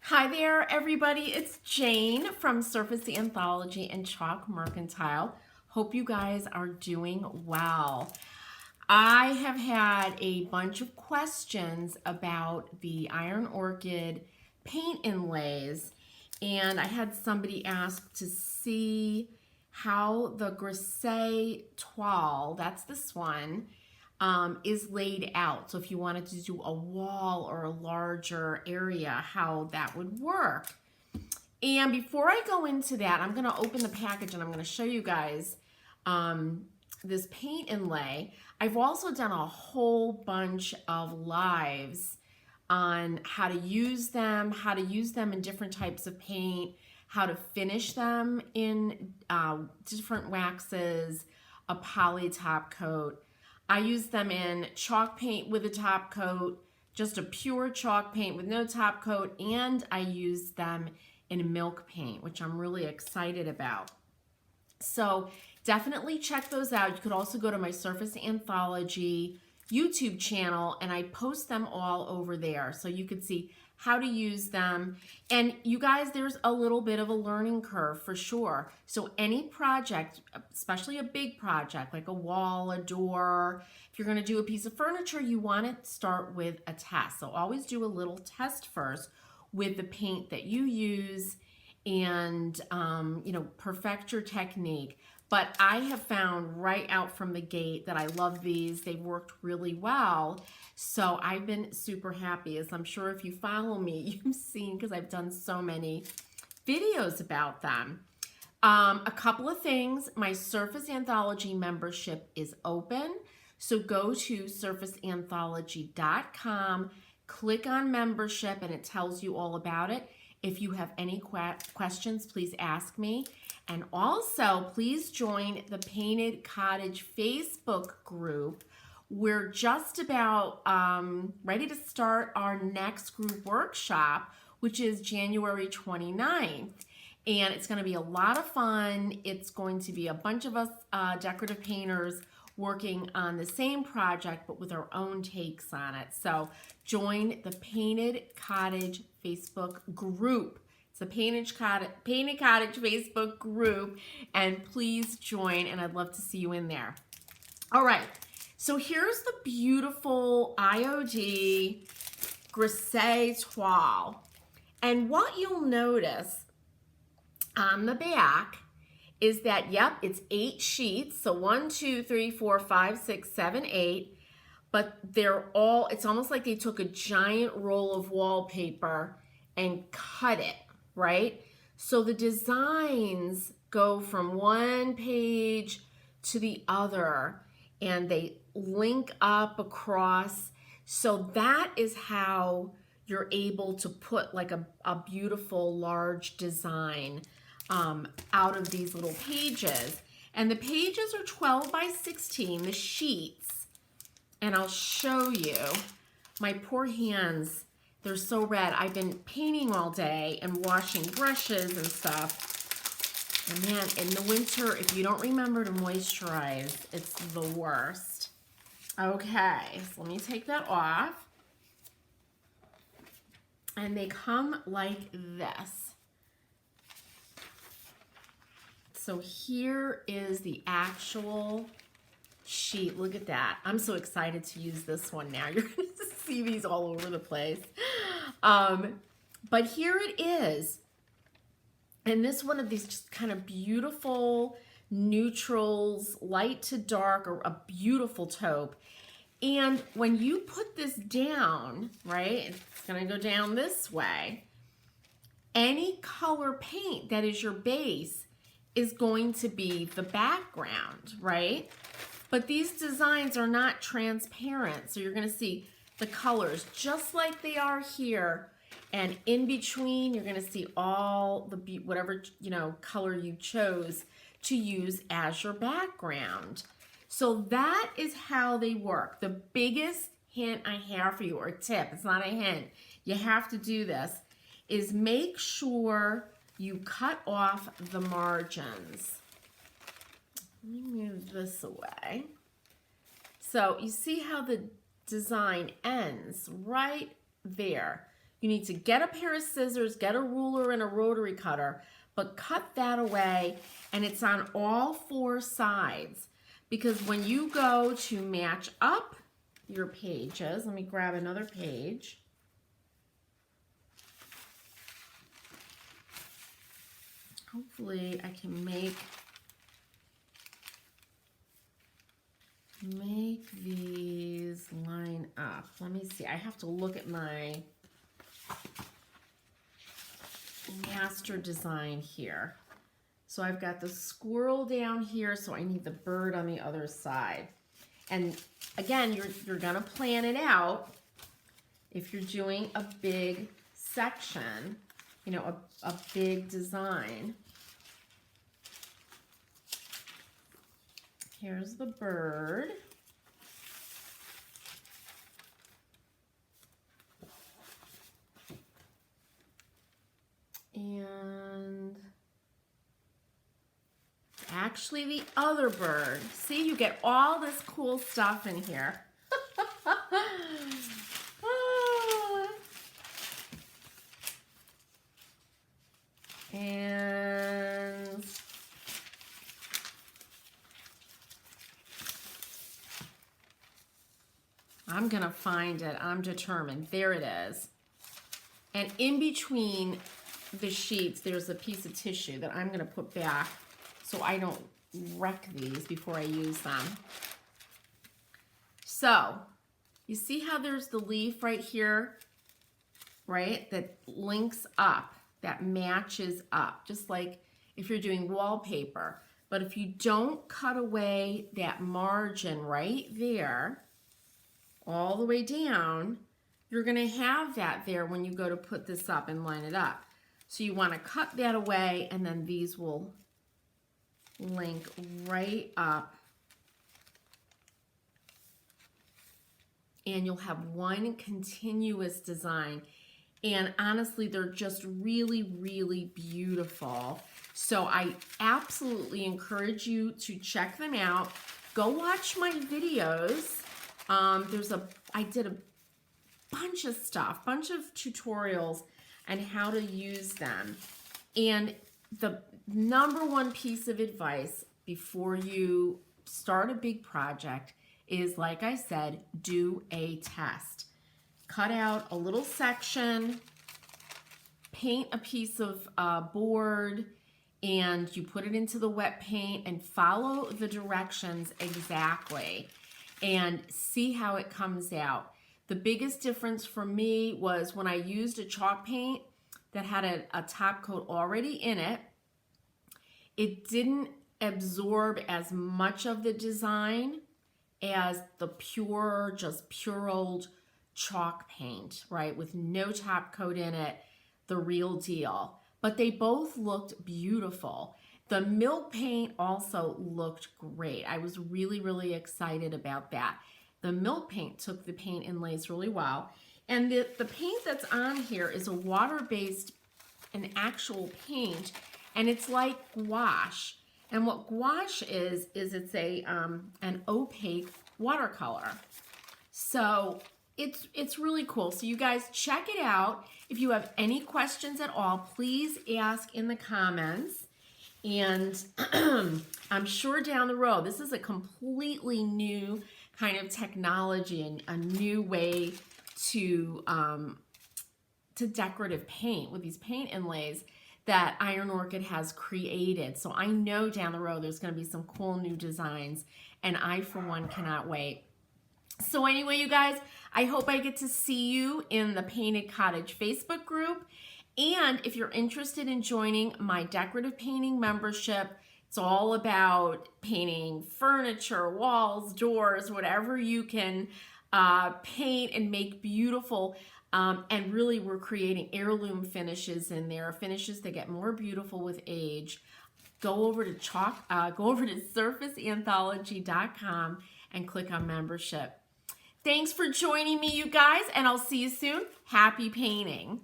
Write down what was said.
Hi there, everybody. It's Jane from Surface Anthology and Chalk Mercantile. Hope you guys are doing well. I have had a bunch of questions about the Iron Orchid paint inlays, and I had somebody ask to see how the Grisaille Toile, that's this one, is laid out. So if you wanted to do a wall or a larger area, how that would work. And before I go into that, I'm going to open the package and I'm going to show you guys this paint inlay. I've also done a whole bunch of lives on how to use them in different types of paint, how to finish them in different waxes, a poly top coat. I use them in chalk paint with a top coat, just a pure chalk paint with no top coat, and I use them in milk paint, which I'm really excited about. So definitely check those out. You could also go to my Surface Anthology YouTube channel, and I post them all over there so you could see how to use them. And you guys, there's a little bit of a learning curve for sure. So any project, especially a big project like a wall, a door, if you're going to do a piece of furniture, you want to start with a test. So always do a little test first with the paint that you use and perfect your technique. But I have found right out from the gate that I love these. They've worked really well. So I've been super happy, as I'm sure if you follow me, you've seen, because I've done so many videos about them. A couple of things. My Surface Anthology membership is open. So go to surfaceanthology.com, click on membership, and it tells you all about it. If you have any questions, please ask me. And also, please join the Painted Cottage Facebook group. We're just about ready to start our next group workshop, which is January 29th. And it's going to be a lot of fun. It's going to be a bunch of us decorative painters working on the same project, but with our own takes on it. So join the Painted Cottage Facebook group. It's the Painted Cottage Facebook group, and please join, and I'd love to see you in there. All right, so here's the beautiful IOD Grisaille Toile. And what you'll notice on the back is that, yep, it's 8 sheets. So 1, 2, 3, 4, 5, 6, 7, 8. But they're all, it's almost like they took a giant roll of wallpaper and cut it, right? So the designs go from one page to the other and they link up across. So that is how you're able to put like a beautiful large design out of these little pages. And the pages are 12 by 16, the sheets. And I'll show you. My poor hands, they're so red. I've been painting all day and washing brushes and stuff. And man, in the winter, if you don't remember to moisturize, it's the worst. Okay, so let me take that off. And they come like this. So here is the actual sheet. Look at that. I'm so excited to use this one now. You're going to see these all over the place. But here it is. And this one of these just kind of beautiful neutrals, light to dark, or a beautiful taupe. And when you put this down, right, it's going to go down this way. Any color paint that is your base is going to be the background, right? But these designs are not transparent, so you're going to see the colors just like they are here, and in between you're going to see all the whatever color you chose to use as your background. So that is how they work. The biggest hint I have for you, or tip, it's not a hint, you have to do this, is make sure you cut off the margins. Let me move this away. So you see how the design ends right there. You need to get a pair of scissors, get a ruler and a rotary cutter, but cut that away, and it's on all 4 sides. Because when you go to match up your pages, let me grab another page. Hopefully I can make these line up. Let me see. I have to look at my master design here. So I've got the squirrel down here, so I need the bird on the other side. And again, you're gonna plan it out if you're doing a big section, you know, a big design. Here's the bird. And actually the other bird. See, you get all this cool stuff in here. And I'm gonna find it. I'm determined. There it is. And in between the sheets, there's a piece of tissue that I'm gonna put back so I don't wreck these before I use them. So, you see how there's the leaf right here, right? That links up, that matches up, just like if you're doing wallpaper. But if you don't cut away that margin right there, all the way down, you're gonna have that there when you go to put this up and line it up. So you wanna cut that away, and then these will link right up. And you'll have one continuous design. And honestly, they're just really, really beautiful. So I absolutely encourage you to check them out. Go watch my videos. I did a bunch of stuff, bunch of tutorials on how to use them. And the #1 piece of advice before you start a big project is, like I said, do a test. Cut out a little section, paint a piece of board, and you put it into the wet paint and follow the directions exactly and see how it comes out. The biggest difference for me was when I used a chalk paint that had a top coat already in it, it didn't absorb as much of the design as the pure old chalk paint, right? With no top coat in it, the real deal. But they both looked beautiful. The milk paint also looked great. I was really, really excited about that. The milk paint took the paint inlays really well. And the paint that's on here is a water-based, an actual paint, and it's like gouache. And what gouache is it's an opaque watercolor. So it's really cool. So you guys check it out. If you have any questions at all, please ask in the comments. And I'm sure down the road, this is a completely new kind of technology and a new way to decorative paint with these paint inlays that Iron Orchid has created. So I know down the road there's going to be some cool new designs, and I, for one, cannot wait. So anyway, you guys, I hope I get to see you in the Painted Cottage Facebook group. And if you're interested in joining my decorative painting membership, it's all about painting furniture, walls, doors, whatever you can paint and make beautiful. And really, we're creating heirloom finishes in there, finishes that get more beautiful with age. Go over to surfaceanthology.com and click on membership. Thanks for joining me, you guys, and I'll see you soon. Happy painting.